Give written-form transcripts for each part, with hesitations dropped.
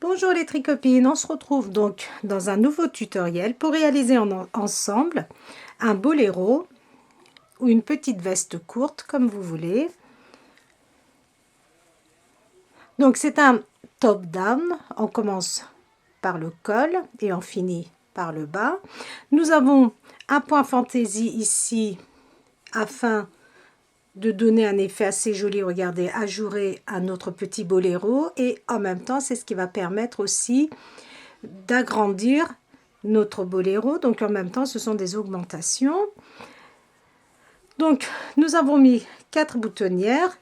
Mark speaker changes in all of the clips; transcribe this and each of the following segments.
Speaker 1: Bonjour les tricopines, on se retrouve donc dans un nouveau tutoriel pour réaliser ensemble un boléro ou une petite veste courte comme vous voulez. Donc c'est un top down, on commence par le col et on finit par le bas. Nous avons un point fantaisie ici afin de donner un effet assez joli, regardez, ajouré à notre petit boléro, et en même temps c'est ce qui va permettre aussi d'agrandir notre boléro. Donc en même temps ce sont des augmentations. Donc nous avons mis 4 boutonnières,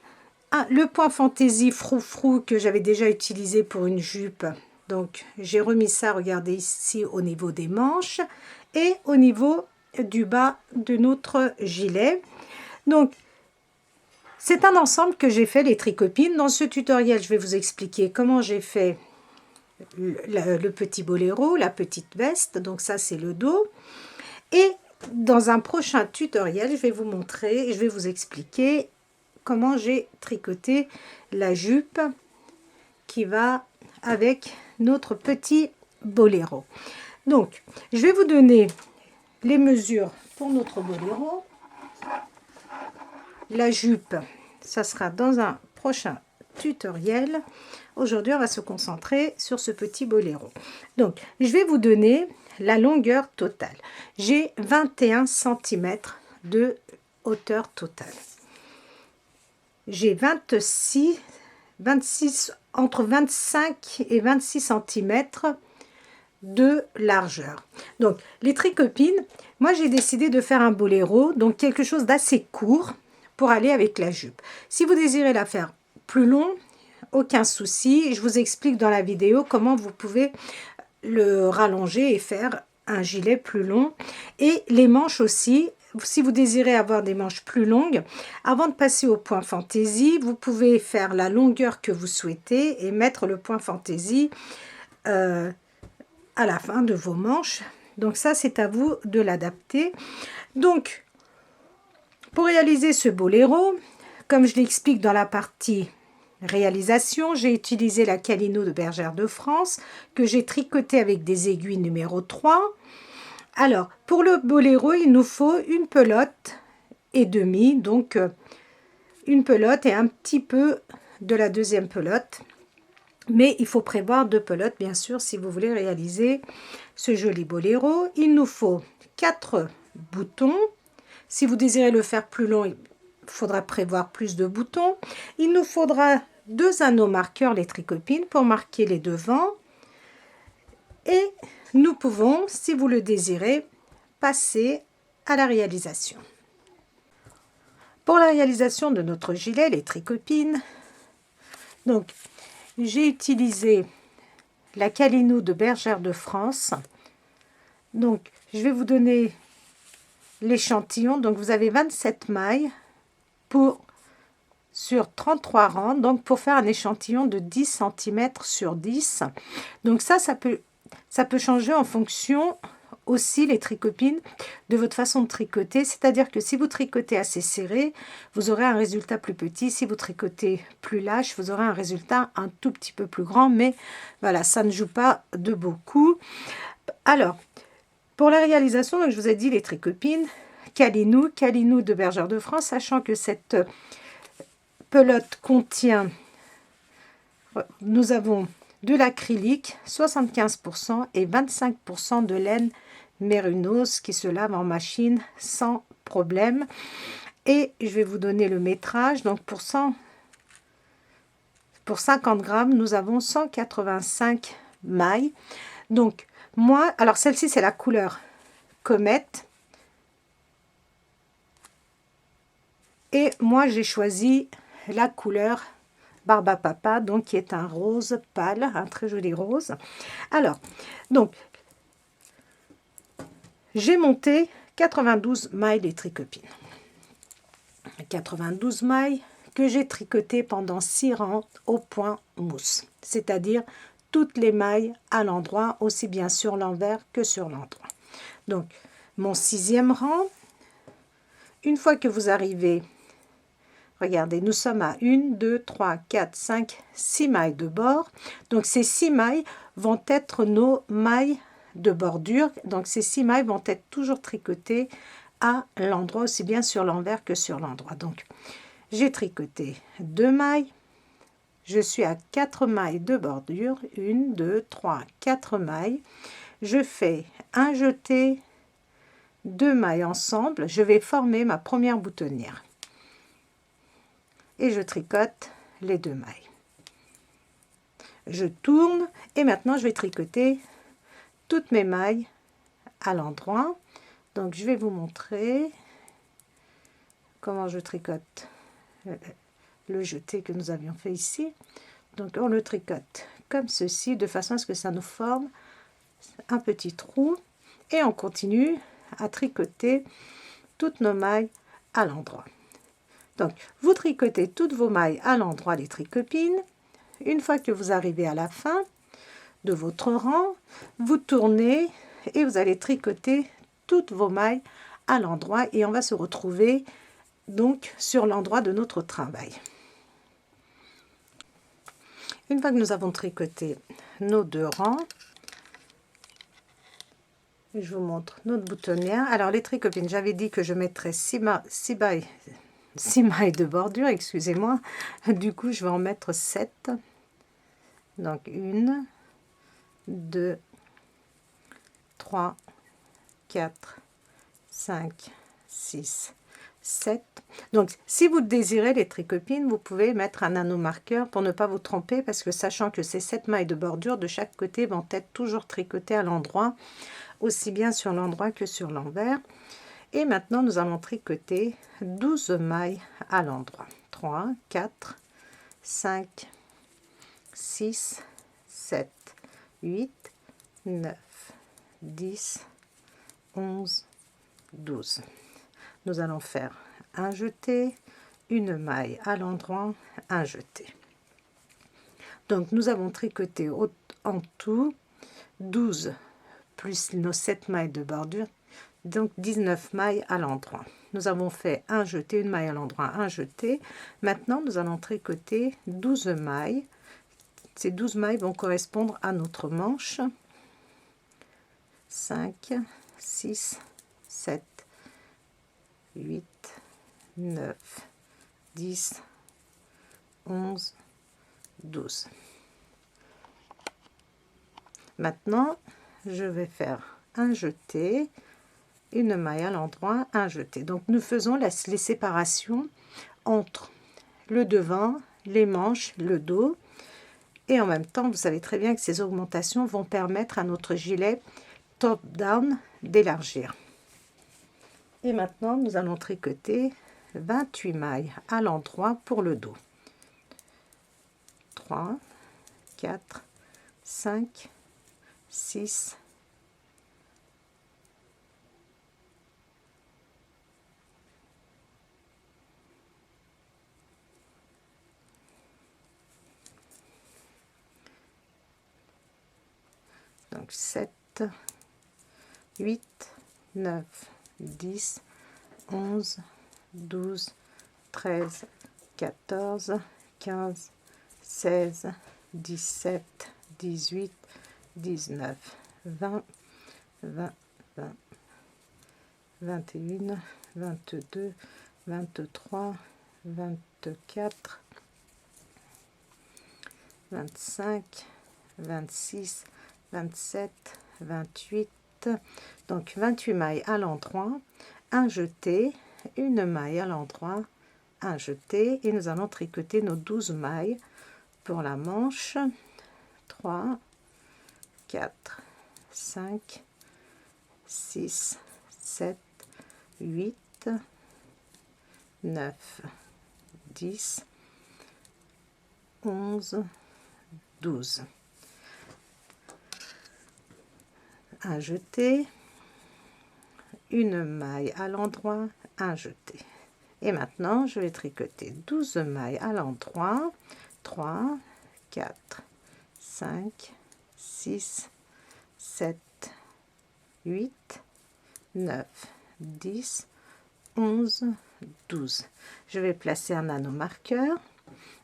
Speaker 1: le point fantaisie froufrou que j'avais déjà utilisé pour une jupe, donc j'ai remis ça, regardez ici, au niveau des manches et au niveau du bas de notre gilet. Donc c'est un ensemble que j'ai fait les tricopines. Dans ce tutoriel je vais vous expliquer comment j'ai fait le petit boléro, la petite veste, donc ça c'est le dos, et dans un prochain tutoriel je vais vous montrer et je vais vous expliquer comment j'ai tricoté la jupe qui va avec notre petit boléro. Donc je vais vous donner les mesures pour notre boléro. La jupe, ça sera dans un prochain tutoriel. Aujourd'hui, on va se concentrer sur ce petit boléro. Donc, je vais vous donner la longueur totale. J'ai 21 cm de hauteur totale. J'ai 26, entre 25 et 26 cm de largeur. Donc, les tricopines, moi j'ai décidé de faire un boléro, donc quelque chose d'assez court pour aller avec la jupe. Si vous désirez la faire plus long, aucun souci, je vous explique dans la vidéo comment vous pouvez le rallonger et faire un gilet plus long. Et les manches aussi, si vous désirez avoir des manches plus longues, avant de passer au point fantaisie, vous pouvez faire la longueur que vous souhaitez et mettre le point fantaisie à la fin de vos manches. Donc ça, c'est à vous de l'adapter. Donc pour réaliser ce boléro, comme je l'explique dans la partie réalisation, j'ai utilisé la Calino de Bergère de France que j'ai tricoté avec des aiguilles numéro 3. Alors, pour le boléro, il nous faut une pelote et demie, donc une pelote et un petit peu de la deuxième pelote. Mais il faut prévoir 2 pelotes, bien sûr, si vous voulez réaliser ce joli boléro. Il nous faut 4 boutons. Si vous désirez le faire plus long, il faudra prévoir plus de boutons. Il nous faudra 2 anneaux marqueurs, les tricopines, pour marquer les devants. Et nous pouvons, si vous le désirez, passer à la réalisation. Pour la réalisation de notre gilet, les tricopines, donc j'ai utilisé la Calino de Bergère de France. Donc je vais vous donner l'échantillon. Donc vous avez 27 mailles sur 33 rangs, donc pour faire un échantillon de 10 cm sur 10. Donc ça peut changer en fonction aussi, les tricopines, de votre façon de tricoter. C'est-à-dire que si vous tricotez assez serré, vous aurez un résultat plus petit. Si vous tricotez plus lâche, vous aurez un résultat un tout petit peu plus grand. Mais voilà, ça ne joue pas de beaucoup. Alors, pour la réalisation, donc, je vous ai dit les tricopines, Calino de Bergère de France, sachant que cette pelote contient, nous avons de l'acrylique 75% et 25% de laine mérinos qui se lave en machine sans problème. Et je vais vous donner le métrage. Donc pour 50 grammes, nous avons 185 mailles. Donc moi, alors celle-ci c'est la couleur comète. Et moi j'ai choisi la couleur Barbapapa, donc qui est un rose pâle, un très joli rose. Alors, donc, j'ai monté 92 mailles les tricopines. 92 mailles que j'ai tricotées pendant 6 rangs au point mousse, c'est-à-dire toutes les mailles à l'endroit, aussi bien sur l'envers que sur l'endroit. Donc, mon 6e rang, une fois que vous arrivez, regardez, nous sommes à 1, 2, 3, 4, 5, 6 mailles de bord. Donc ces 6 mailles vont être nos mailles de bordure. Donc ces 6 mailles vont être toujours tricotées à l'endroit, aussi bien sur l'envers que sur l'endroit. Donc j'ai tricoté 2 mailles, je suis à 4 mailles de bordure, 1, 2, 3, 4 mailles. Je fais un jeté, 2 mailles ensemble, je vais former ma première boutonnière. Et je tricote les 2 mailles. Je tourne et maintenant je vais tricoter toutes mes mailles à l'endroit. Donc je vais vous montrer comment je tricote le jeté que nous avions fait ici. Donc on le tricote comme ceci de façon à ce que ça nous forme un petit trou et on continue à tricoter toutes nos mailles à l'endroit. Donc vous tricotez toutes vos mailles à l'endroit, les tricopines. Une fois que vous arrivez à la fin de votre rang, vous tournez et vous allez tricoter toutes vos mailles à l'endroit et on va se retrouver donc sur l'endroit de notre travail. Une fois que nous avons tricoté nos 2 rangs, je vous montre notre boutonnière. Alors les tricopines, j'avais dit que je mettrais 6 mailles de bordure, excusez-moi. Du coup, je vais en mettre 7. Donc 1, 2, 3, 4, 5, 6, 7. Donc si vous désirez les tricopines, vous pouvez mettre un nanomarqueur pour ne pas vous tromper, parce que sachant que ces 7 mailles de bordure de chaque côté vont être toujours tricotées à l'endroit, aussi bien sur l'endroit que sur l'envers. Et maintenant nous allons tricoter 12 mailles à l'endroit. 3, 4, 5, 6, 7, 8, 9, 10, 11, 12. Nous allons faire un jeté, une maille à l'endroit, un jeté. Donc nous avons tricoté en tout 12 plus nos 7 mailles de bordure, donc 19 mailles à l'endroit. Nous avons fait un jeté, une maille à l'endroit, un jeté. Maintenant nous allons tricoter 12 mailles. Ces 12 mailles vont correspondre à notre manche. 5, 6, 7, 8, 9, 10, 11, 12. Maintenant, je vais faire un jeté, une maille à l'endroit, un jeté. Donc nous faisons les séparations entre le devant, les manches, le dos. Et en même temps, vous savez très bien que ces augmentations vont permettre à notre gilet top-down d'élargir. Et maintenant, nous allons tricoter 28 mailles à l'endroit pour le dos. 3, 4, 5, 6, 7, 8, 9, 10, 11, 12, 13, 14, 15, 16, 17, 18, 19, 20, 20, 20, 21, 22, 23, 24, 25, 26, 27, 28, donc 28 mailles à l'endroit, un jeté, une maille à l'endroit, un jeté, et nous allons tricoter nos 12 mailles pour la manche. 3, 4, 5, 6, 7, 8, 9, 10, 11, 12. Un jeté, une maille à l'endroit, un jeté. Et maintenant, je vais tricoter 12 mailles à l'endroit. 3, 4, 5, 6, 7, 8, 9, 10, 11, 12. Je vais placer un anneau marqueur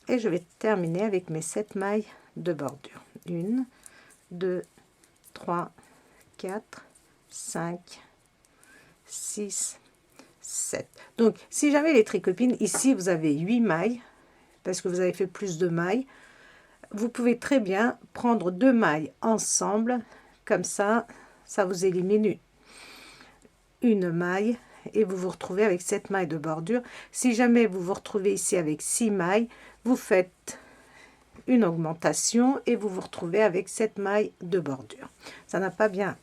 Speaker 1: et je vais terminer avec mes 7 mailles de bordure. 1, 2, 3, 4, 5, 6, 7. Donc, si jamais les tricopines, ici vous avez 8 mailles, parce que vous avez fait plus de mailles, vous pouvez très bien prendre 2 mailles ensemble, comme ça vous élimine une maille et vous vous retrouvez avec 7 mailles de bordure. Si jamais vous vous retrouvez ici avec 6 mailles, vous faites une augmentation et vous vous retrouvez avec 7 mailles de bordure. Ça n'a pas bien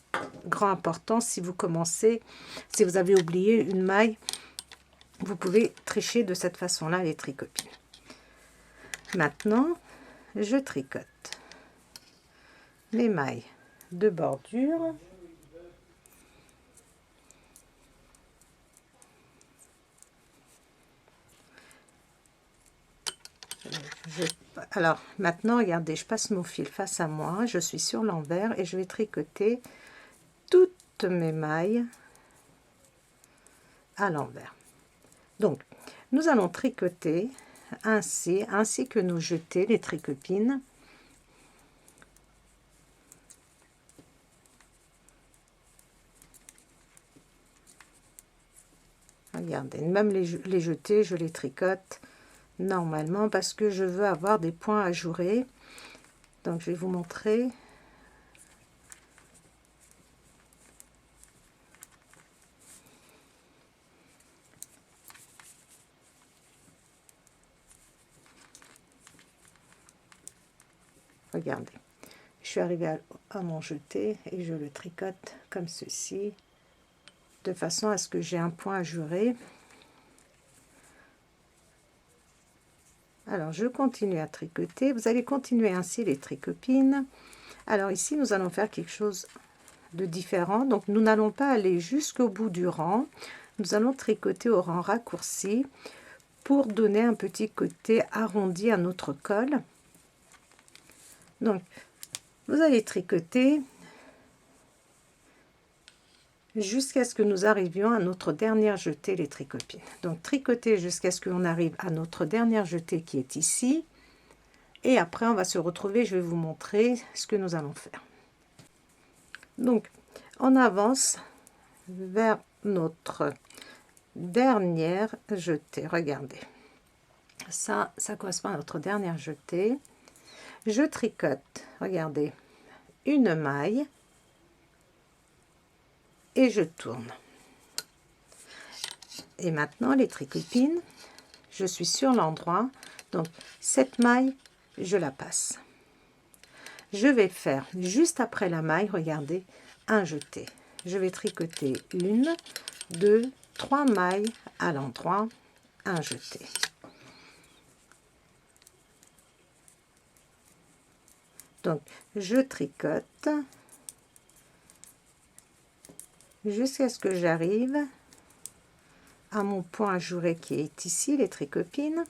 Speaker 1: grand importance si vous commencez, si vous avez oublié une maille, vous pouvez tricher de cette façon-là les tricopines. Maintenant, je tricote mes mailles de bordure. Alors maintenant, regardez, je passe mon fil face à moi, je suis sur l'envers et je vais tricoter toutes mes mailles à l'envers. Donc, nous allons tricoter ainsi que nous jeter les tricopines. Regardez, même les jeter, je les tricote normalement parce que je veux avoir des points ajourés. Donc je vais vous montrer. Regardez, je suis arrivée à mon jeté et je le tricote comme ceci, de façon à ce que j'ai un point ajouré. Alors je continue à tricoter, vous allez continuer ainsi les tricopines. Alors ici nous allons faire quelque chose de différent, donc nous n'allons pas aller jusqu'au bout du rang, nous allons tricoter au rang raccourci pour donner un petit côté arrondi à notre col. Donc vous allez tricoter jusqu'à ce que nous arrivions à notre dernière jetée les tricopines. Donc tricoter jusqu'à ce qu'on arrive à notre dernière jetée qui est ici, et après on va se retrouver, je vais vous montrer ce que nous allons faire. Donc on avance vers notre dernière jetée. Regardez, ça correspond à notre dernière jetée. Je tricote, regardez, une maille et je tourne. Et maintenant les tricopines, je suis sur l'endroit, donc cette maille je la passe. Je vais faire juste après la maille, regardez, un jeté. Je vais tricoter 1, 2, 3 mailles à l'endroit, un jeté. Donc je tricote jusqu'à ce que j'arrive à mon point ajouré qui est ici, les tricopines.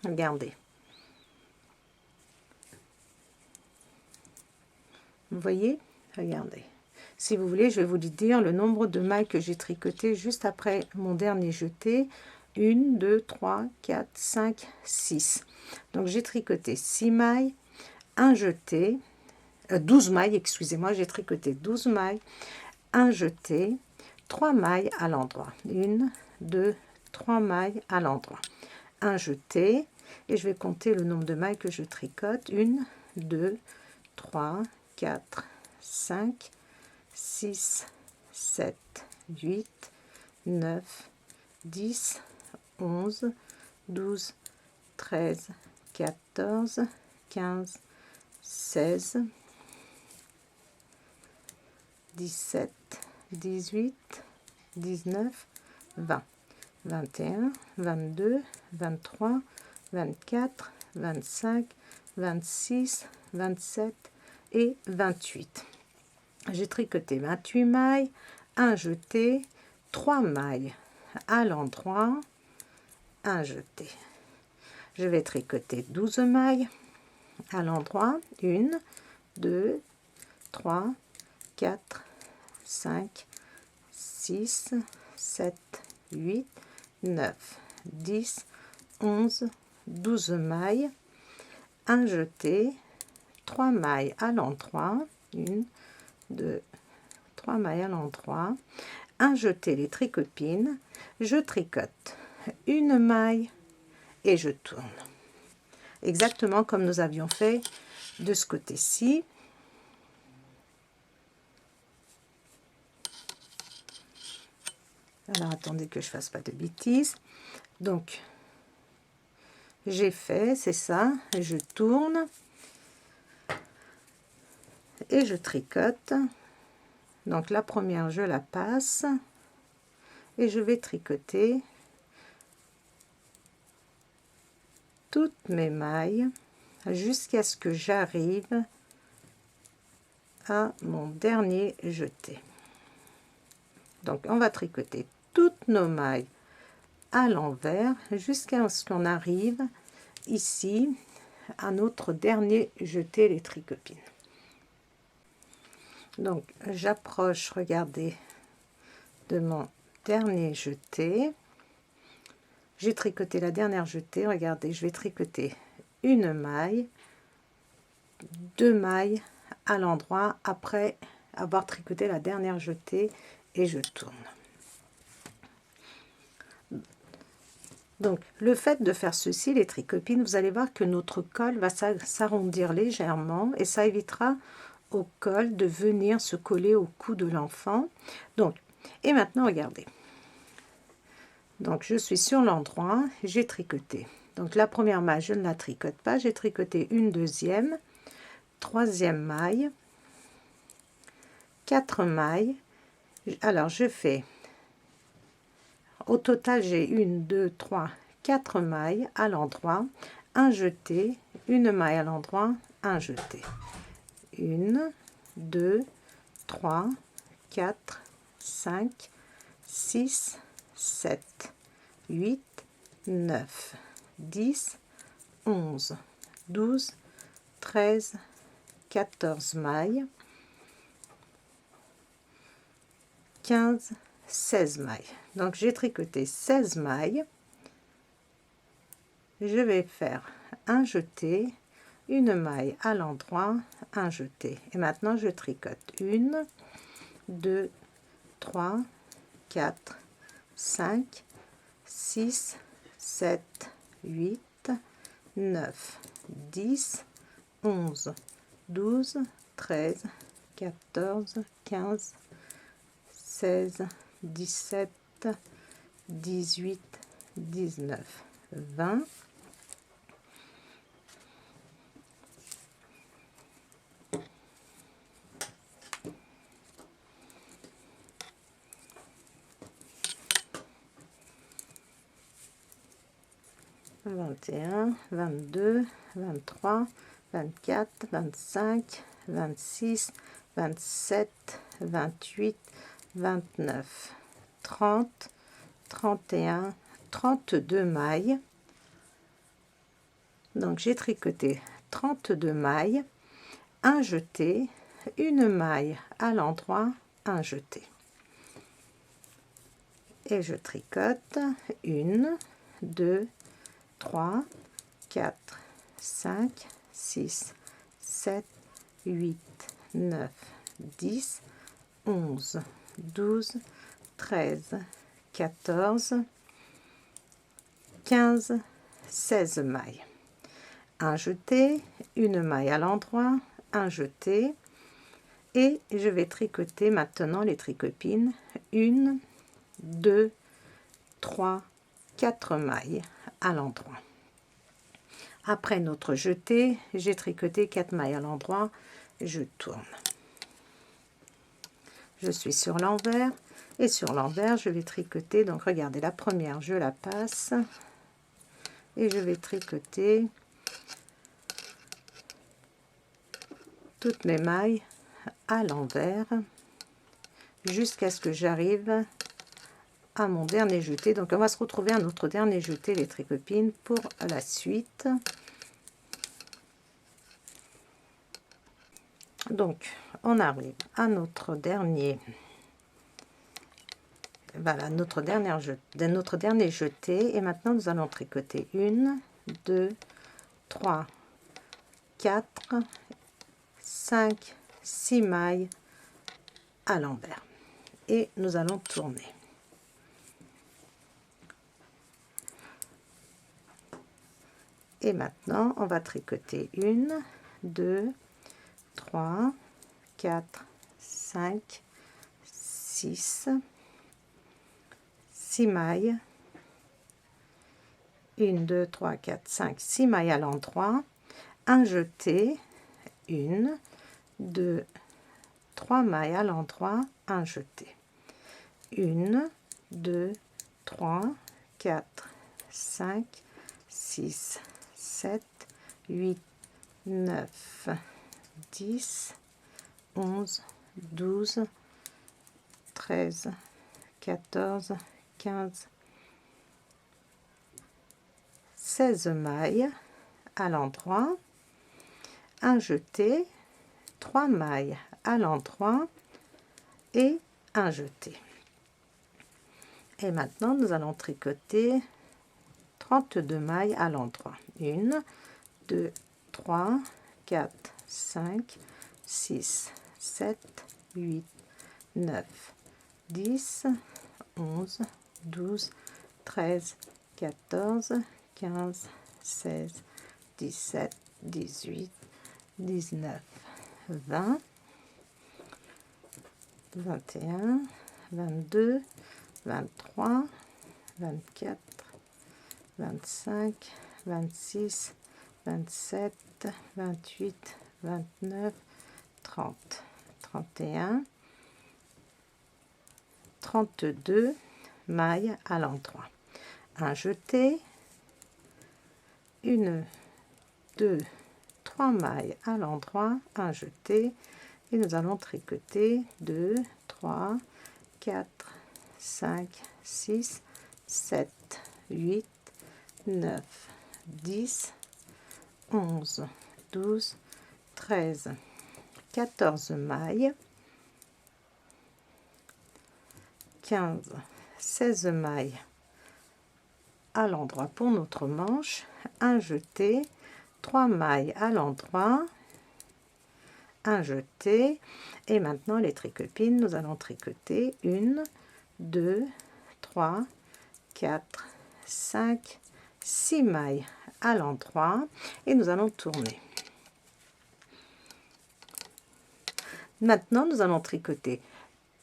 Speaker 1: Regardez. Vous voyez? Regardez. Si vous voulez, je vais vous dire le nombre de mailles que j'ai tricoté juste après mon dernier jeté. 1, 2, 3, 4, 5, 6. Donc j'ai tricoté 6 mailles, un jeté, 12 mailles, excusez-moi, j'ai tricoté 12 mailles, un jeté, 3 mailles à l'endroit. 1, 2, 3 mailles à l'endroit. Un jeté, et je vais compter le nombre de mailles que je tricote. 1, 2, 3, 4, 5, 6, 7, 8, 9, 10, 11, 12, 13, 14, 15, 16, 17, 18, 19, 20, 21, 22, 23, 24, 25, 26, 27 et 28. J'ai tricoté 28 mailles, un jeté, 3 mailles à l'endroit, un jeté. Je vais tricoter 12 mailles à l'endroit, 1, 2, 3, 4, 5, 6, 7, 8, 9, 10, 11, 12 mailles, un jeté, 3 mailles à l'endroit, 1, 2, 3 mailles à l'endroit, un jeté les tricopines, je tricote une maille et je tourne. Exactement comme nous avions fait de ce côté-ci. Alors attendez que je fasse pas de bêtises. Donc j'ai fait, c'est ça, je tourne et je tricote. Donc la première je la passe et je vais tricoter toutes mes mailles jusqu'à ce que j'arrive à mon dernier jeté. Donc on va tricoter toutes nos mailles à l'envers jusqu'à ce qu'on arrive ici à notre dernier jeté les tricopines. Donc j'approche, regardez, de mon dernier jeté. J'ai tricoté la dernière jetée, regardez, je vais tricoter une maille, 2 mailles à l'endroit après avoir tricoté la dernière jetée et je tourne. Donc le fait de faire ceci, les tricopines, vous allez voir que notre col va s'arrondir légèrement et ça évitera au col de venir se coller au cou de l'enfant. Donc, et maintenant regardez. Donc je suis sur l'endroit, j'ai tricoté. Donc la première maille, je ne la tricote pas, j'ai tricoté une deuxième, troisième maille, 4 mailles. Alors je fais, au total j'ai 1, 2, 3, 4 mailles à l'endroit, un jeté, une maille à l'endroit, un jeté. 1, 2, 3, 4, 5, 6, 7, 8, 9, 10, 11, 12, 13, 14 mailles, 15, 16 mailles. Donc j'ai tricoté 16 mailles. Je vais faire un jeté, une maille à l'endroit, un jeté. Et maintenant je tricote 1, 2, 3, 4, 5, 6, 7, 8, 9, 10, 11, 12, 13, 14, 15, 16, 17, 18, 19, 20. « 21, 22, 23, 24, 25, 26, 27, 28, 29, 30, 31, 32 mailles. Donc j'ai tricoté 32 mailles, un jeté, une maille à l'endroit, un jeté. Et je tricote 1, 2, 3, 4, 5, 6, 7, 8, 9, 10, 11, 12, 13, 14, 15, 16 mailles. Un jeté, une maille à l'endroit, un jeté. Et je vais tricoter maintenant les tricopines. 1, 2, 3, 4 mailles à l'endroit. Après notre jeté, j'ai tricoté 4 mailles à l'endroit, je tourne. Je suis sur l'envers et sur l'envers je vais tricoter, donc regardez, la première je la passe et je vais tricoter toutes mes mailles à l'envers jusqu'à ce que j'arrive à mon dernier jeté. Donc on va se retrouver à notre dernier jeté, les tricopines, pour la suite. Donc on arrive à notre dernier voilà notre dernier jeté, et maintenant nous allons tricoter 1, 2, 3, 4, 5, 6 mailles à l'envers, et nous allons tourner. Et maintenant on va tricoter 1, 2, 3, 4, 5, 6 mailles, 1, 2, 3, 4, 5, 6 mailles à l'endroit, un jeté, 1, 2, 3 mailles à l'endroit, un jeté, 1, 2, 3, 4, 5, 6, 7, 8, 9, 10, 11, 12, 13, 14, 15, 16 mailles à l'endroit, un jeté, 3 mailles à l'endroit et un jeté. Et maintenant nous allons tricoter 32 mailles à l'endroit. 1, 2, 3, 4, 5, 6, 7, 8, 9, 10, 11, 12, 13, 14, 15, 16, 17, 18, 19, 20, 21, 22, 23, 24, 25, 26, 27, 28, 29, 30, 31, 32 mailles à l'endroit. Un jeté, 1, 2, 3 mailles à l'endroit, un jeté, et nous allons tricoter 2, 3, 4, 5, 6, 7, 8, 9, 10, 11, 12, 13, 14 mailles, 15, 16 mailles à l'endroit pour notre manche, un jeté, 3 mailles à l'endroit, un jeté, et maintenant les tricopines, nous allons tricoter 1, 2, 3, 4, 5, 6 mailles à l'endroit, et nous allons tourner. Maintenant nous allons tricoter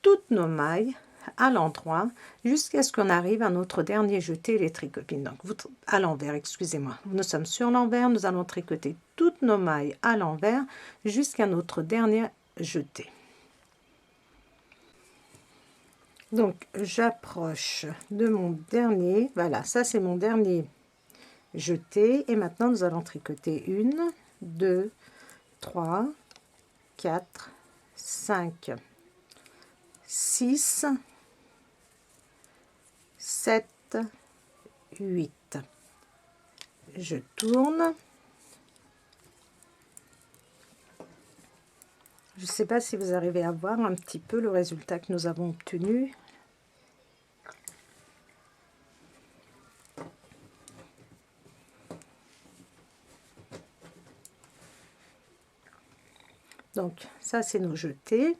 Speaker 1: toutes nos mailles à l'endroit jusqu'à ce qu'on arrive à notre dernier jeté, les tricopines. Donc à l'envers, excusez-moi, nous sommes sur l'envers, nous allons tricoter toutes nos mailles à l'envers jusqu'à notre dernier jeté. Donc j'approche de mon dernier, voilà, ça c'est mon dernier jeté, et maintenant nous allons tricoter 1, 2, 3, 4, 5, 6, 7, 8. Je tourne. Je ne sais pas si vous arrivez à voir un petit peu le résultat que nous avons obtenu. Donc ça c'est nos jetés.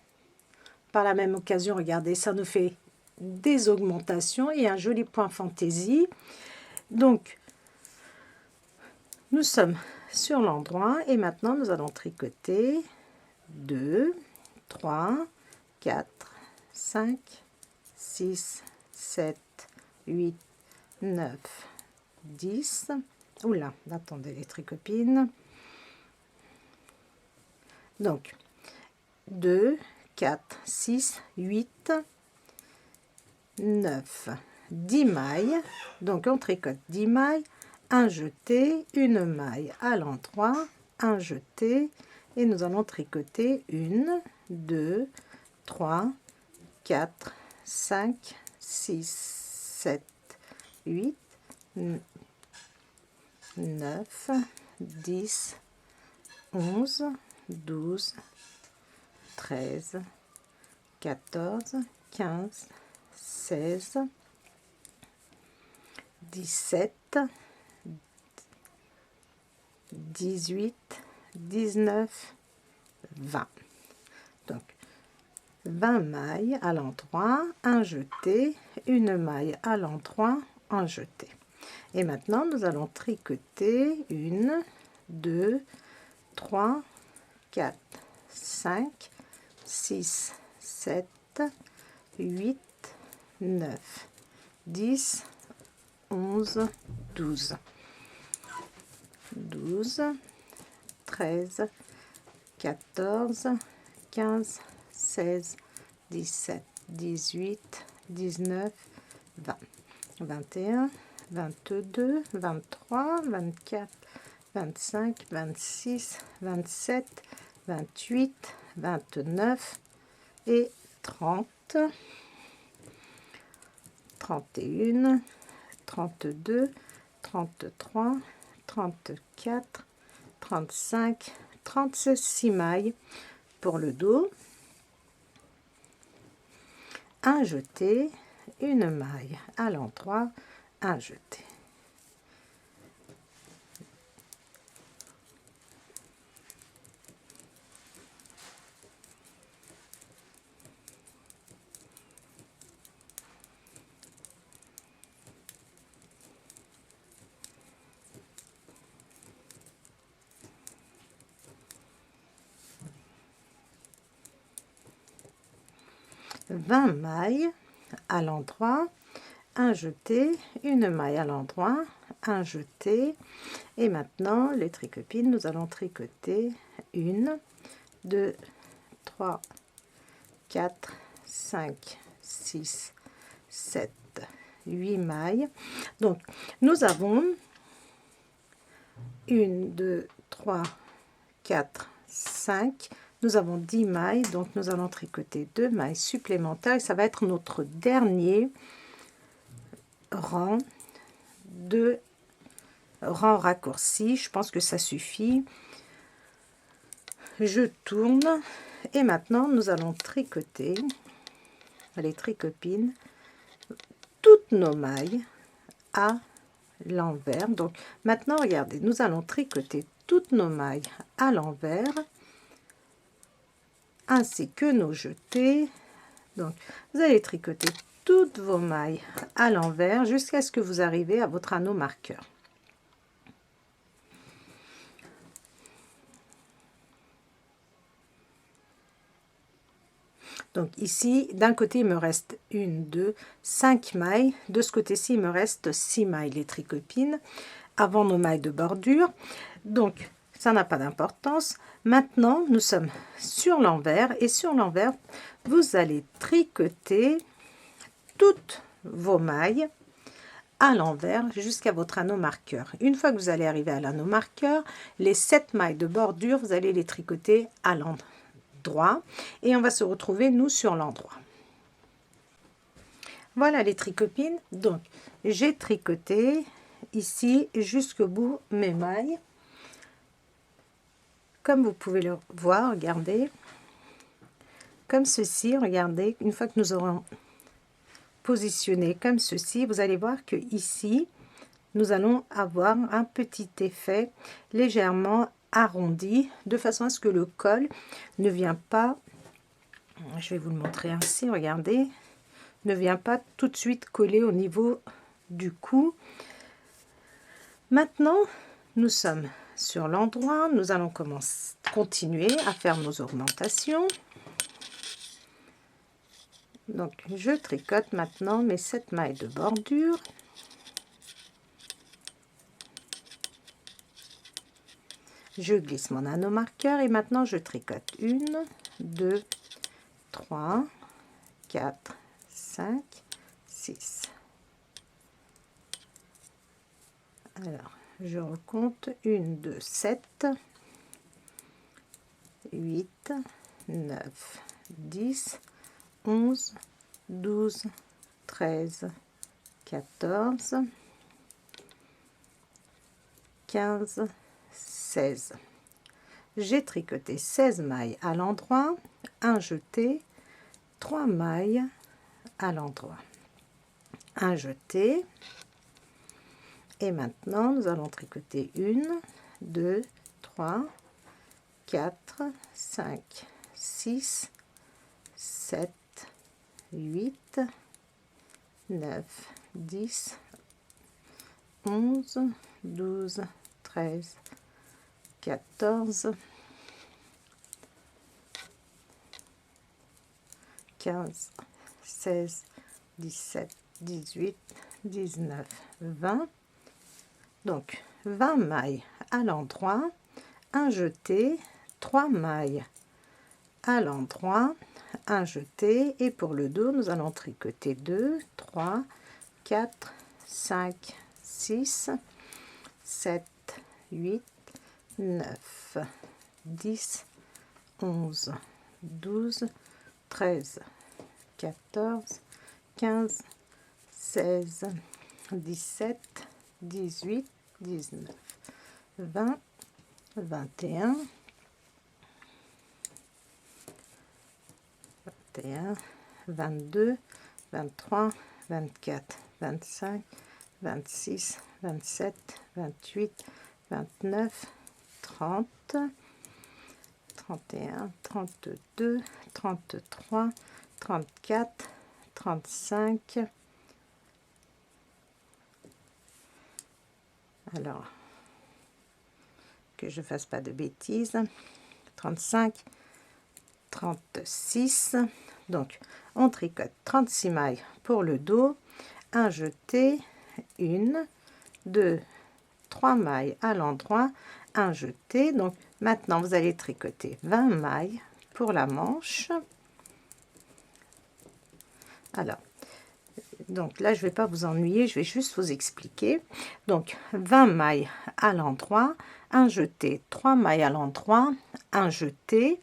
Speaker 1: Par la même occasion, regardez, ça nous fait des augmentations et un joli point fantaisie. Donc nous sommes sur l'endroit, et maintenant nous allons tricoter 2, 3, 4, 5, 6, 7, 8, 9, 10. Oula, attendez les tricopines. Donc 2, 4, 6, 8, 9, 10 mailles. Donc on tricote 10 mailles, un jeté, une maille à l'endroit, un jeté, et nous allons tricoter 1, 2, 3, 4, 5, 6, 7, 8, 9, 10, 11, 12, 13, 14, 15, 16, 17, 18, 19, 20. Donc 20 mailles à l'endroit, un jeté, une maille à l'endroit, un jeté. Et maintenant nous allons tricoter 1, 2, 3, 4, 5, 6, 7, 8, 9, 10, 11, 12, 12, 13, 14, 15, 16, 17, 18, 19, 20, 21, 22, 23, 24, 25, 26, 27, 28, 29 et 30, 31, 32, 33, 34, 35, 36 mailles pour le dos, un jeté, une maille à l'endroit, un jeté. Vingt mailles à l'endroit, un jeté, une maille à l'endroit, un jeté. Et maintenant les tricopines, nous allons tricoter 1, 2, 3, 4, 5, 6, 7, 8 mailles. Donc nous avons 1, 2, 3, 4, 5, nous avons 10 mailles, donc nous allons tricoter 2 mailles supplémentaires et ça va être notre dernier rang de rang raccourci. Je pense que ça suffit. Je tourne et maintenant nous allons tricoter les tricopines toutes nos mailles à l'envers. Donc maintenant regardez, nous allons tricoter toutes nos mailles à l'envers ainsi que nos jetés. Donc vous allez tricoter toutes vos mailles à l'envers jusqu'à ce que vous arrivez à votre anneau marqueur. Donc ici d'un côté il me reste 1, 2, 5 mailles, de ce côté-ci il me reste 6 mailles les tricopines avant nos mailles de bordure. Donc ça n'a pas d'importance. Maintenant nous sommes sur l'envers et sur l'envers vous allez tricoter toutes vos mailles à l'envers jusqu'à votre anneau marqueur. Une fois que vous allez arriver à l'anneau marqueur, les 7 mailles de bordure vous allez les tricoter à l'endroit et on va se retrouver nous sur l'endroit. Voilà les tricopines. Donc j'ai tricoté ici jusqu'au bout mes mailles. Comme vous pouvez le voir, regardez, comme ceci, regardez, une fois que nous aurons positionné comme ceci, vous allez voir que ici, nous allons avoir un petit effet légèrement arrondi, de façon à ce que le col ne vient pas, je vais vous le montrer ainsi, regardez, ne vient pas tout de suite coller au niveau du cou. Maintenant, nous sommes sur l'endroit, nous allons continuer à faire nos augmentations. Donc je tricote maintenant mes 7 mailles de bordure. Je glisse mon anneau marqueur et maintenant je tricote 1, 2, 3, 4, 5, 6. Alors je recompte 1, 2, 7, 8, 9, 10, 11, 12, 13, 14, 15, 16. J'ai tricoté 16 mailles à l'endroit, un jeté, 3 mailles à l'endroit. un jeté. Et maintenant, nous allons tricoter 1, 2, 3, 4, 5, 6, 7, 8, 9, 10, 11, 12, 13, 14, 15, 16, 17, 18, 19, 20. Donc 20 mailles à l'endroit, un jeté, 3 mailles à l'endroit, un jeté, et pour le dos nous allons tricoter 2, 3, 4, 5, 6, 7, 8, 9, 10, 11, 12, 13, 14, 15, 16, 17, 18, 19, 20, 21, 21, 22, 23, 24, 25, 26, 27, 28, 29, 30, 31, 32, 33, 34, 35. Alors, que je fasse pas de bêtises, 35, 36. Donc, on tricote 36 mailles pour le dos, un jeté, 1, 2, 3 mailles à l'endroit, un jeté. Donc, maintenant, vous allez tricoter 20 mailles pour la manche. Alors, donc là, je vais pas vous ennuyer, je vais juste vous expliquer. Donc, 20 mailles à l'endroit, un jeté, 3 mailles à l'endroit, un jeté.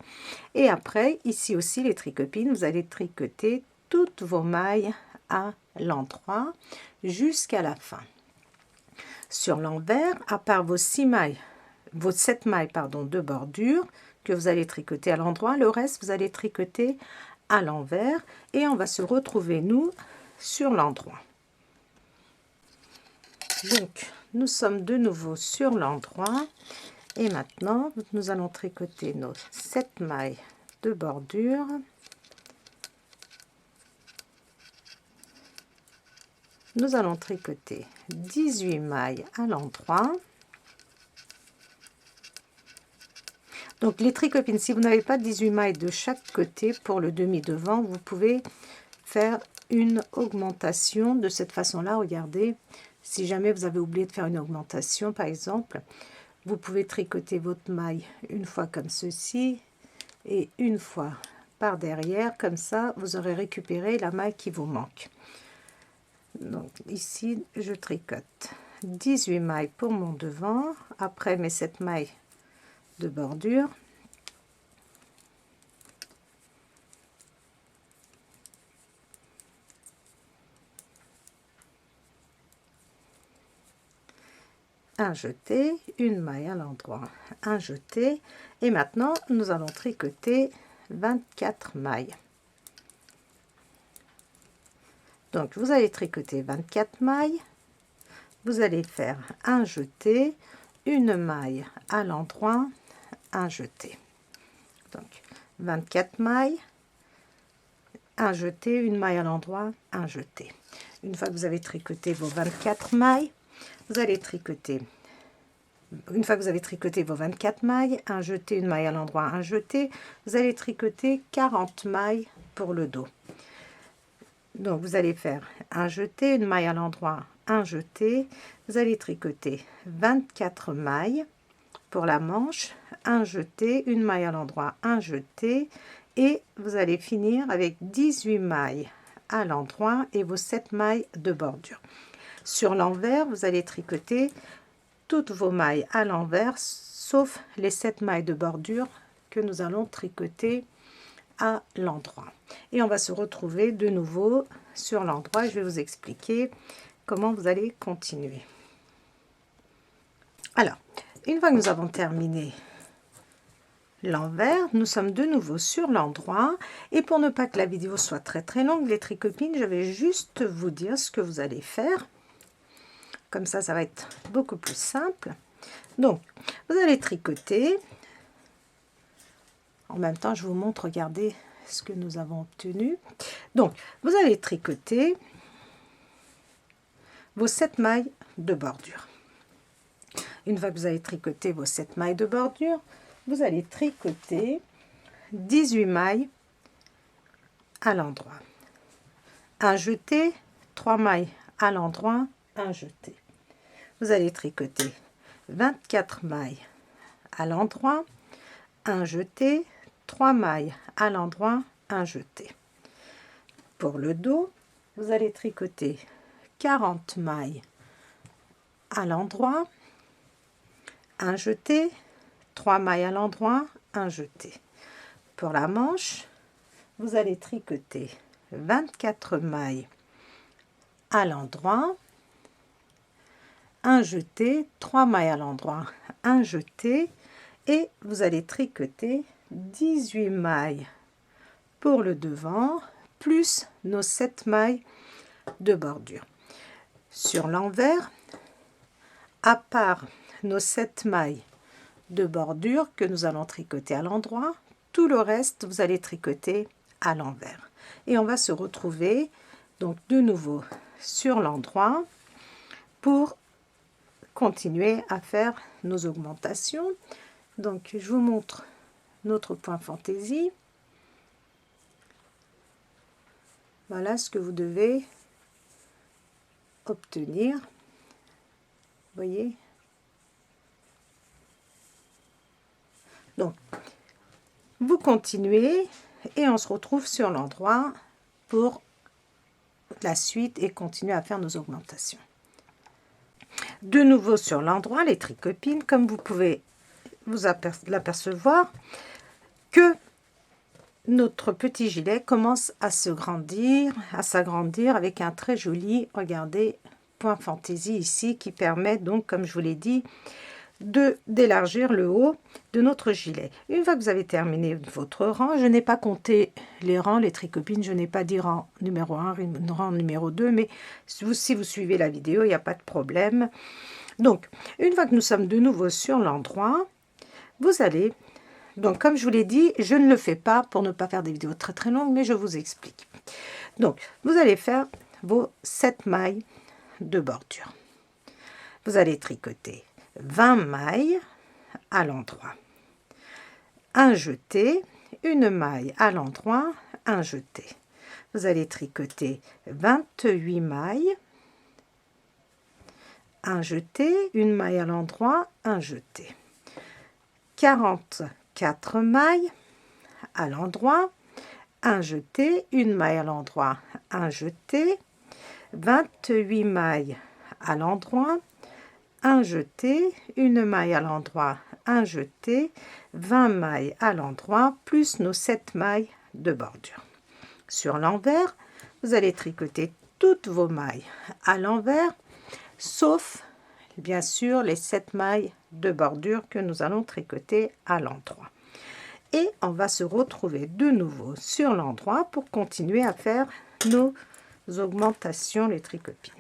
Speaker 1: Et après, ici aussi, les tricopines, vous allez tricoter toutes vos mailles à l'endroit jusqu'à la fin. Sur l'envers, à part vos 6 mailles, vos 7 mailles, pardon, de bordure que vous allez tricoter à l'endroit, le reste, vous allez tricoter à l'envers. Et on va se retrouver, nous, sur l'endroit. Donc nous sommes de nouveau sur l'endroit et maintenant nous allons tricoter nos 7 mailles de bordure. Nous allons tricoter 18 mailles à l'endroit. Donc les tricopines, si vous n'avez pas 18 mailles de chaque côté pour le demi devant, vous pouvez faire une augmentation de cette façon-là. Regardez, si jamais vous avez oublié de faire une augmentation, par exemple, vous pouvez tricoter votre maille une fois comme ceci et une fois par derrière. Comme ça, vous aurez récupéré la maille qui vous manque. Donc ici, je tricote 18 mailles pour mon devant, après mes 7 mailles de bordure. Un jeté, une maille à l'endroit, un jeté, et maintenant nous allons tricoter 24 mailles. Donc vous allez tricoter 24 mailles, vous allez faire un jeté, une maille à l'endroit, un jeté. Donc 24 mailles, un jeté, une maille à l'endroit, un jeté. Une fois que vous avez tricoté vos 24 mailles, vous allez tricoter, une fois que vous avez tricoté vos 24 mailles, un jeté, une maille à l'endroit, un jeté, vous allez tricoter 40 mailles pour le dos. Donc vous allez faire un jeté, une maille à l'endroit, un jeté, vous allez tricoter 24 mailles pour la manche, un jeté, une maille à l'endroit, un jeté, et vous allez finir avec 18 mailles à l'endroit et vos 7 mailles de bordure. Sur l'envers, vous allez tricoter toutes vos mailles à l'envers, sauf les 7 mailles de bordure que nous allons tricoter à l'endroit. Et on va se retrouver de nouveau sur l'endroit. Je vais vous expliquer comment vous allez continuer. Alors, une fois que nous avons terminé l'envers, nous sommes de nouveau sur l'endroit. Et pour ne pas que la vidéo soit très longue, les tricopines, je vais juste vous dire ce que vous allez faire. Comme ça va être beaucoup plus simple. Donc, vous allez tricoter. En même temps, je vous montre, regardez ce que nous avons obtenu. Donc, vous allez tricoter vos 7 mailles de bordure. Une fois que vous avez tricoté vos 7 mailles de bordure, vous allez tricoter 18 mailles à l'endroit. Un jeté, 3 mailles à l'endroit, un jeté. Vous allez tricoter 24 mailles à l'endroit, un jeté, 3 mailles à l'endroit, un jeté. Pour le dos, vous allez tricoter 40 mailles à l'endroit, un jeté, 3 mailles à l'endroit, un jeté. Pour la manche, vous allez tricoter 24 mailles à l'endroit, un jeté, 3 mailles à l'endroit, un jeté, et vous allez tricoter 18 mailles pour le devant, plus nos 7 mailles de bordure. Sur l'envers, à part nos 7 mailles de bordure que nous allons tricoter à l'endroit, tout le reste, vous allez tricoter à l'envers. Et on va se retrouver donc de nouveau sur l'endroit pour continuer à faire nos augmentations. Donc, je vous montre notre point fantaisie. Voilà ce que vous devez obtenir. Vous voyez? Donc, vous continuez et on se retrouve sur l'endroit pour la suite et continuer à faire nos augmentations. De nouveau sur l'endroit, les tricopines, comme vous pouvez vous l'apercevoir, que notre petit gilet commence à s'agrandir avec un très joli, regardez, point fantaisie ici qui permet donc, comme je vous l'ai dit, d'élargir le haut de notre gilet. Une fois que vous avez terminé votre rang, je n'ai pas compté les rangs, les tricopines, je n'ai pas dit rang numéro 1, rang numéro 2, mais si vous suivez la vidéo, il n'y a pas de problème. Donc, une fois que nous sommes de nouveau sur l'endroit, vous allez, donc comme je vous l'ai dit, je ne le fais pas pour ne pas faire des vidéos très longues, mais je vous explique. Donc, vous allez faire vos 7 mailles de bordure. Vous allez tricoter 20 mailles à l'endroit, un jeté, une maille à l'endroit, un jeté. Vous allez tricoter 28 mailles, un jeté, une maille à l'endroit, un jeté. 44 mailles à l'endroit, un jeté, une maille à l'endroit, un jeté. 28 mailles à l'endroit, un jeté, une maille à l'endroit, un jeté, 20 mailles à l'endroit, plus nos 7 mailles de bordure. Sur l'envers, vous allez tricoter toutes vos mailles à l'envers, sauf bien sûr les 7 mailles de bordure que nous allons tricoter à l'endroit. Et on va se retrouver de nouveau sur l'endroit pour continuer à faire nos augmentations, les tricopines.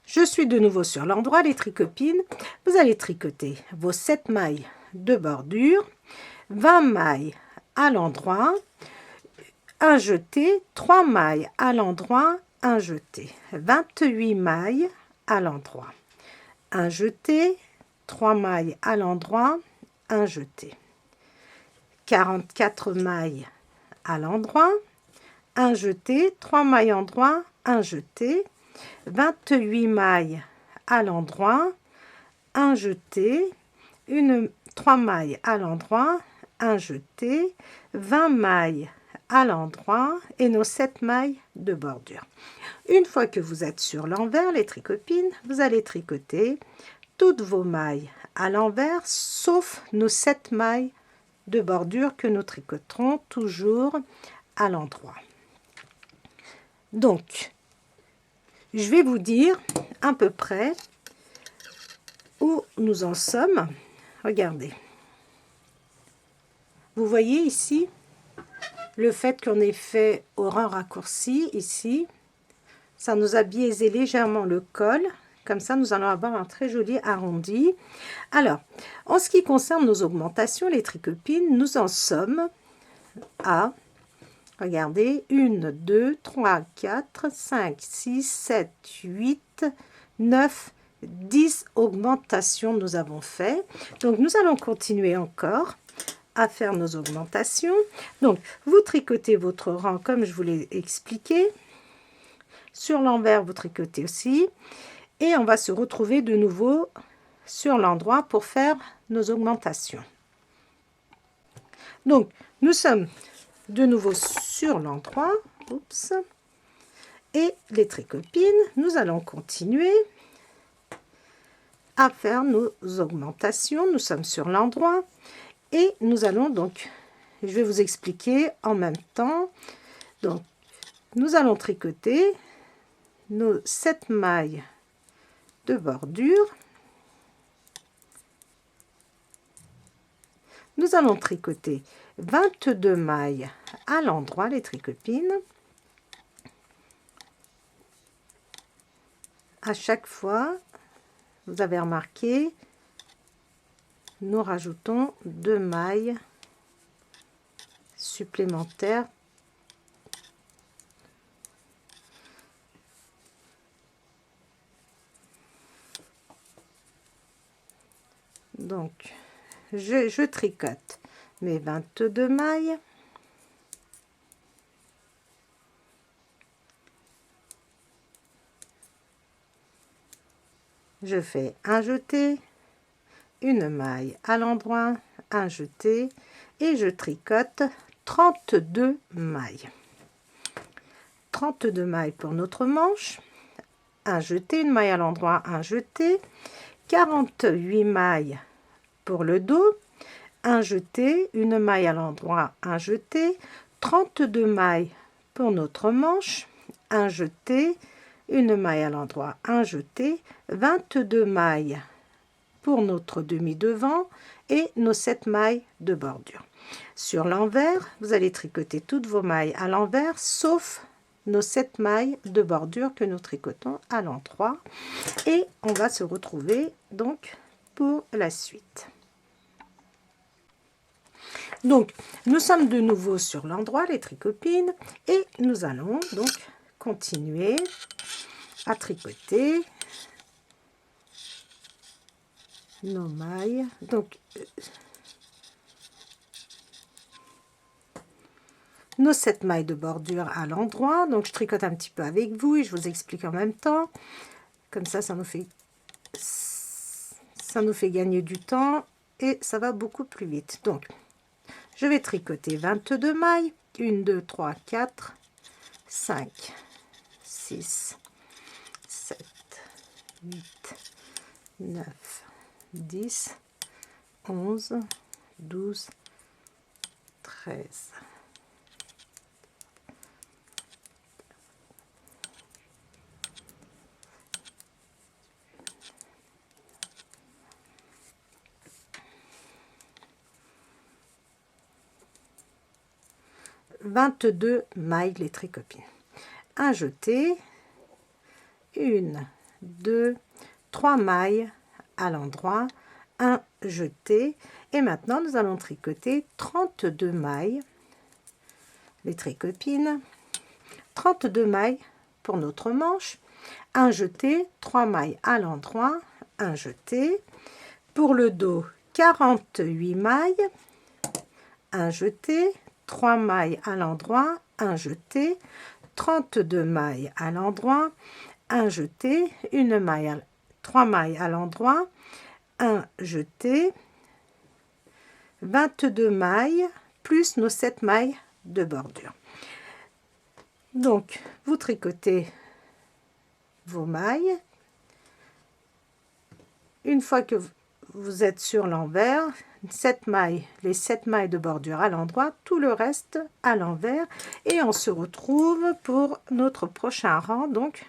Speaker 1: Je suis de nouveau sur l'endroit, les tricopines. Vous allez tricoter vos 7 mailles de bordure, 20 mailles à l'endroit, un jeté, 3 mailles à l'endroit, un jeté, 28 mailles à l'endroit, un jeté, 3 mailles à l'endroit, un jeté, 44 mailles à l'endroit, un jeté, 3 mailles endroit, un jeté, 28 mailles à l'endroit, un jeté, 3 mailles à l'endroit, un jeté, 20 mailles à l'endroit et nos 7 mailles de bordure. Une fois que vous êtes sur l'envers, les tricopines, vous allez tricoter toutes vos mailles à l'envers, sauf nos 7 mailles de bordure que nous tricoterons toujours à l'endroit. Donc, je vais vous dire à peu près où nous en sommes. Regardez. vous voyez ici, le fait qu'on ait fait au rang raccourci ici, ça nous a biaisé légèrement le col. Comme ça, nous allons avoir un très joli arrondi. Alors, en ce qui concerne nos augmentations, les tricopines, nous en sommes à, regardez, 1, 2, 3, 4, 5, 6, 7, 8, 9, 10 augmentations nous avons fait. Donc, nous allons continuer encore à faire nos augmentations. Donc, vous tricotez votre rang comme je vous l'ai expliqué. Sur l'envers, vous tricotez aussi. Et on va se retrouver de nouveau sur l'endroit pour faire nos augmentations. Donc, nous sommes de nouveau sur l'endroit. Oups. Et les tricopines, nous allons continuer à faire nos augmentations. Nous sommes sur l'endroit. Et nous allons donc, je vais vous expliquer en même temps. Donc, nous allons tricoter nos 7 mailles de bordure. Nous allons tricoter 22 mailles à l'endroit, les tricopines. À chaque fois, vous avez remarqué, nous rajoutons 2 mailles supplémentaires. Donc, je tricote mes 22 mailles. Je fais un jeté, une maille à l'endroit, un jeté et je tricote 32 mailles. 32 mailles pour notre manche, un jeté, une maille à l'endroit, un jeté, 48 mailles pour le dos, un jeté, une maille à l'endroit, un jeté, 32 mailles pour notre manche, un jeté, une maille à l'endroit, un jeté, 22 mailles pour notre demi-devant et nos 7 mailles de bordure. Sur l'envers, vous allez tricoter toutes vos mailles à l'envers, sauf nos 7 mailles de bordure que nous tricotons à l'endroit. Et on va se retrouver donc pour la suite. Donc, nous sommes de nouveau sur l'endroit, les tricopines, et nous allons donc continuer à tricoter nos mailles. Donc, nos 7 mailles de bordure à l'endroit. Donc, je tricote un petit peu avec vous et je vous explique en même temps. Comme ça, ça nous fait gagner du temps et ça va beaucoup plus vite. Donc, je vais tricoter 22 mailles. 1, 2, 3, 4, 5, 6, 7, 8, 9, 10, 11, 12, 13. « 22 mailles les tricopines. Un jeté, 1, 2, 3 mailles à l'endroit, un jeté et maintenant nous allons tricoter 32 mailles les tricopines, 32 mailles pour notre manche, un jeté, 3 mailles à l'endroit, un jeté, pour le dos 48 mailles, un jeté, 3 mailles à l'endroit, un jeté, 32 mailles à l'endroit, un jeté, une maille, 3 mailles à l'endroit, un jeté, 22 mailles plus nos 7 mailles de bordure. Donc, vous tricotez vos mailles. Une fois que vous êtes sur l'envers, 7 mailles, les 7 mailles de bordure à l'endroit, tout le reste à l'envers et on se retrouve pour notre prochain rang, donc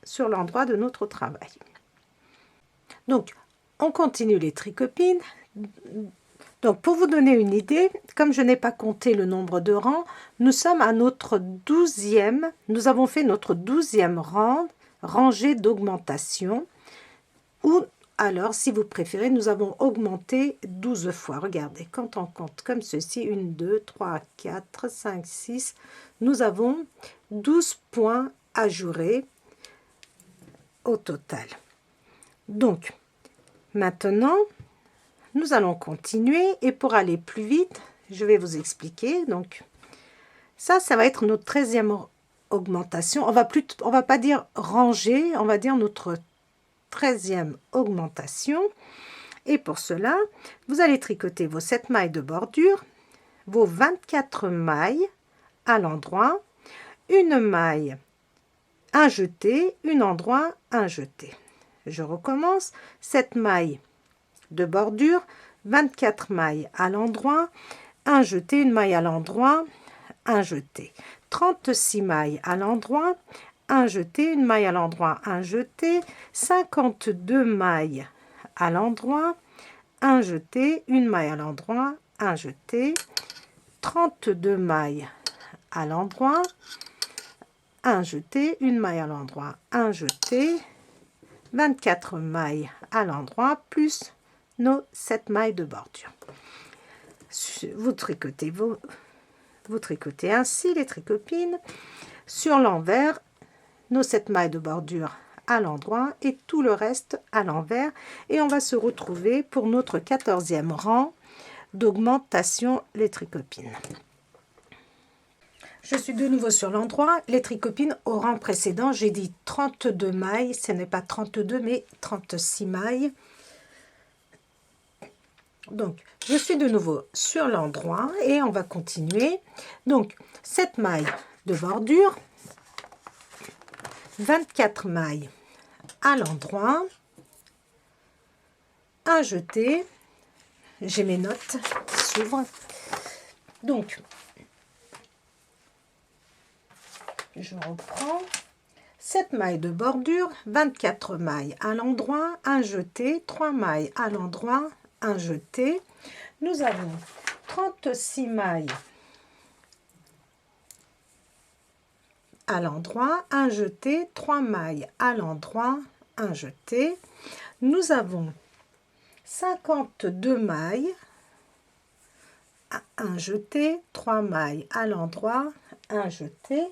Speaker 1: sur l'endroit de notre travail. Donc, on continue les tricopines. Donc, pour vous donner une idée, comme je n'ai pas compté le nombre de rangs, nous sommes à notre 12e, nous avons fait notre 12e rangée d'augmentation, ou alors, si vous préférez, nous avons augmenté 12 fois. Regardez, quand on compte comme ceci, 1, 2, 3, 4, 5, 6, nous avons 12 points ajourés au total. Donc, maintenant, nous allons continuer et pour aller plus vite, je vais vous expliquer. Donc, ça va être notre 13e augmentation. On va pas dire rangée, on va dire notre 13e augmentation. Et pour cela, vous allez tricoter vos 7 mailles de bordure, vos 24 mailles à l'endroit, une maille, un jeté, un endroit, un jeté. Je recommence, 7 mailles de bordure, 24 mailles à l'endroit, un jeté, une maille à l'endroit, un jeté. 36 mailles à l'endroit, un jeté, une maille à l'endroit, un jeté. 52 mailles à l'endroit, un jeté, une maille à l'endroit, un jeté. 32 mailles à l'endroit, un jeté, une maille à l'endroit, un jeté. 24 mailles à l'endroit plus nos 7 mailles de bordure. Vous tricotez ainsi les tricopines sur l'envers, nos 7 mailles de bordure à l'endroit et tout le reste à l'envers, et on va se retrouver pour notre 14e rang d'augmentation les tricopines. Je suis de nouveau sur l'endroit, les tricopines au rang précédent, j'ai dit 32 mailles, ce n'est pas 32 mais 36 mailles. Donc, je suis de nouveau sur l'endroit et on va continuer. Donc, 7 mailles de bordure, 24 mailles à l'endroit, un jeté, j'ai mes notes qui s'ouvrent. Donc, je reprends 7 mailles de bordure, 24 mailles à l'endroit, un jeté, 3 mailles à l'endroit, un jeté. Nous avons 36 mailles à l'endroit, un jeté, 3 mailles à l'endroit, un jeté. Nous avons 52 mailles, un jeté, 3 mailles à l'endroit, un jeté.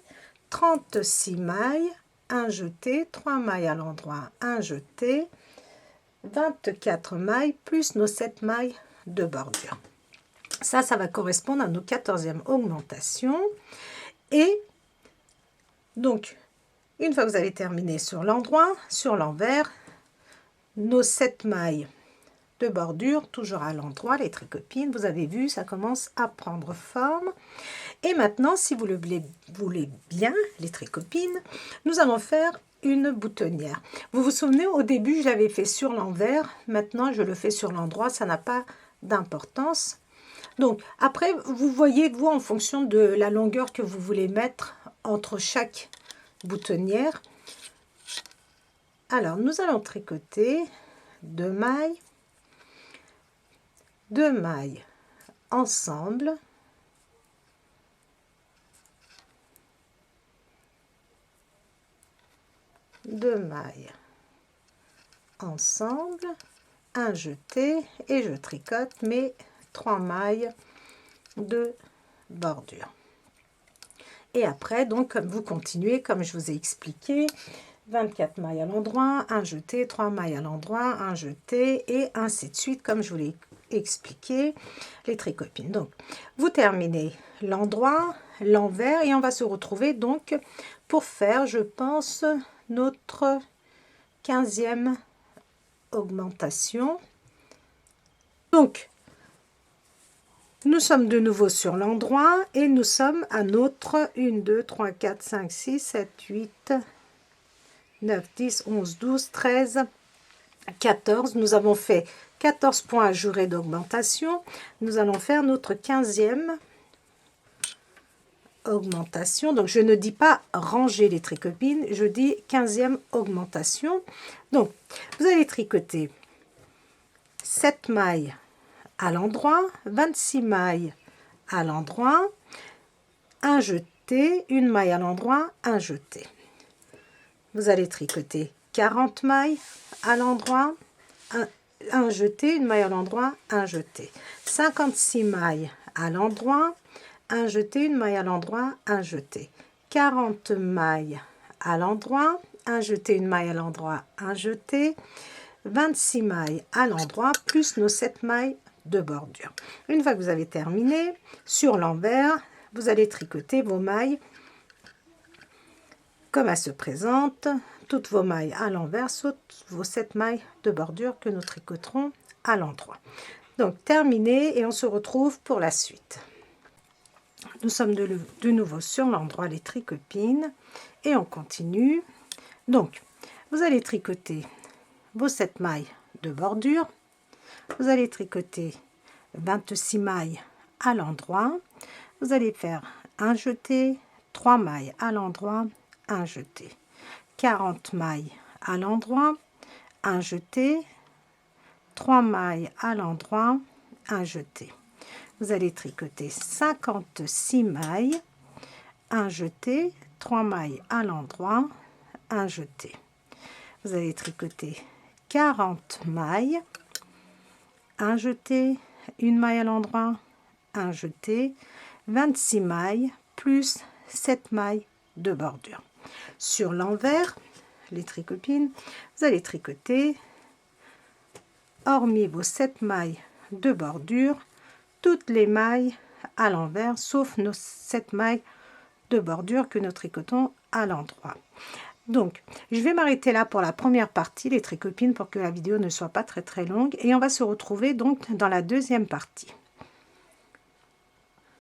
Speaker 1: 36 mailles, un jeté, 3 mailles à l'endroit, un jeté. 24 mailles plus nos 7 mailles de bordure. Ça va correspondre à nos 14e augmentations. Et donc, une fois que vous avez terminé sur l'endroit, sur l'envers, nos 7 mailles de bordure, toujours à l'endroit, les tricopines, vous avez vu, ça commence à prendre forme. Et maintenant, si vous le voulez bien, les tricopines, nous allons faire une boutonnière. Vous vous souvenez, au début, je l'avais fait sur l'envers. Maintenant, je le fais sur l'endroit. Ça n'a pas d'importance. Donc, après, vous voyez, vous, en fonction de la longueur que vous voulez mettre entre chaque boutonnière. Alors, nous allons tricoter 2 mailles ensemble. Deux mailles ensemble, un jeté et je tricote mes 3 mailles de bordure. Et après, donc, comme vous continuez, comme je vous ai expliqué, 24 mailles à l'endroit, un jeté, 3 mailles à l'endroit, un jeté et ainsi de suite, comme je vous l'ai expliqué, les tricopines. Donc, vous terminez l'endroit, l'envers et on va se retrouver donc pour faire, je pense, notre 15e augmentation. Donc, nous sommes de nouveau sur l'endroit et nous sommes à notre 1, 2, 3, 4, 5, 6, 7, 8, 9, 10, 11, 12, 13, 14. Nous avons fait 14 points ajourés d'augmentation. Nous allons faire notre 15e augmentation. Donc, je ne dis pas ranger les tricopines, je dis 15e augmentation. Donc, vous allez tricoter 7 mailles à l'endroit, 26 mailles à l'endroit, un jeté, une maille à l'endroit, un jeté. Vous allez tricoter 40 mailles à l'endroit, un jeté, une maille à l'endroit, un jeté. 56 mailles à l'endroit, un jeté, une maille à l'endroit, un jeté. 40 mailles à l'endroit, un jeté, une maille à l'endroit, un jeté. 26 mailles à l'endroit, plus nos 7 mailles de bordure. Une fois que vous avez terminé, sur l'envers, vous allez tricoter vos mailles comme elles se présentent, toutes vos mailles à l'envers, sauf vos 7 mailles de bordure que nous tricoterons à l'endroit. Donc terminé et on se retrouve pour la suite. Nous sommes de nouveau sur l'endroit les tricopines et on continue. Donc vous allez tricoter vos 7 mailles de bordure, vous allez tricoter 26 mailles à l'endroit, vous allez faire un jeté, 3 mailles à l'endroit, un jeté, 40 mailles à l'endroit, un jeté, 3 mailles à l'endroit, un jeté. Vous allez tricoter 56 mailles, un jeté, 3 mailles à l'endroit, un jeté. Vous allez tricoter 40 mailles, un jeté, une maille à l'endroit, un jeté, 26 mailles plus 7 mailles de bordure. Sur l'envers, les tricopines, vous allez tricoter, hormis vos 7 mailles de bordure, toutes les mailles à l'envers, sauf nos 7 mailles de bordure que nous tricotons à l'endroit. Donc, je vais m'arrêter là pour la première partie, les tricopines, pour que la vidéo ne soit pas très longue. Et on va se retrouver donc dans la deuxième partie.